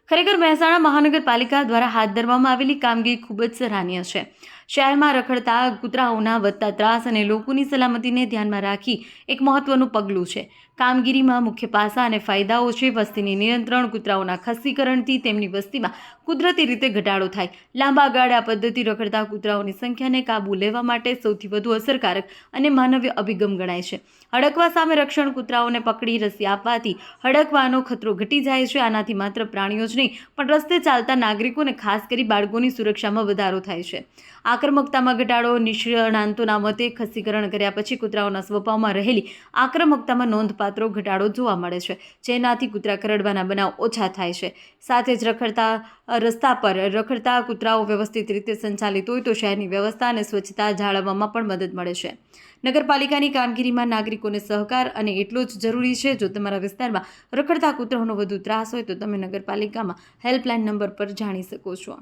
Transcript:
ખરેખર મહેસાણા મહાનગરપાલિકા દ્વારા હાથ ધરવામાં આવેલી કામગીરી ખૂબ જ સરાહનીય છે। શહેરમાં રખડતા કૂતરાઓના વધતા ત્રાસ અને લોકોની સલામતીને ધ્યાનમાં રાખી એક મહત્વનું પગલું છે। કામગીરીમાં મુખ્ય પાસા અને ફાયદાઓ છે વસ્તીની નિયંત્રણ, કૂતરાઓના ખસીકરણથી તેમની વસ્તીમાં કુદરતી રીતે ઘટાડો થાય, લાંબા ગાળે આ પદ્ધતિ રખડતા કૂતરાઓની સંખ્યાને કાબૂ લેવા માટે સૌથી વધુ અસરકારક અને માનવીય અભિગમ ગણાય છે। હડકવા સામે રક્ષણ, કૂતરાઓને પકડી રસી આપવાથી હડકવાનો ખતરો ઘટી જાય છે। આનાથી માત્ર પ્રાણીઓ જ નહીં પણ રસ્તે ચાલતા નાગરિકો અને ખાસ કરી બાળકોની સુરક્ષામાં વધારો થાય છે। આક્રમકતામાં ઘટાડો, નિષ્ણાંતોના મતે ખસીકરણ કર્યા પછી કૂતરાઓના સ્વભાવમાં રહેલી આક્રમકતામાં નોંધપાત્ર ઘટાડો જોવા મળે છે, જેનાથી કૂતરા કરડવાના બનાવ ઓછા થાય છે। સાથે જ રસ્તા પર રખડતા કૂતરાઓ વ્યવસ્થિત રીતે સંચાલિત હોય તો શહેરની વ્યવસ્થા અને સ્વચ્છતા જાળવવામાં પણ મદદ મળે છે। નગરપાલિકાની કામગીરીમાં નાગરિકોને સહકાર અને એટલો જ જરૂરી છે। જો તમારા વિસ્તારમાં રખડતા કૂતરાઓનો વધુ ત્રાસ હોય તો તમે નગરપાલિકામાં હેલ્પલાઇન નંબર પર જાણી શકો છો।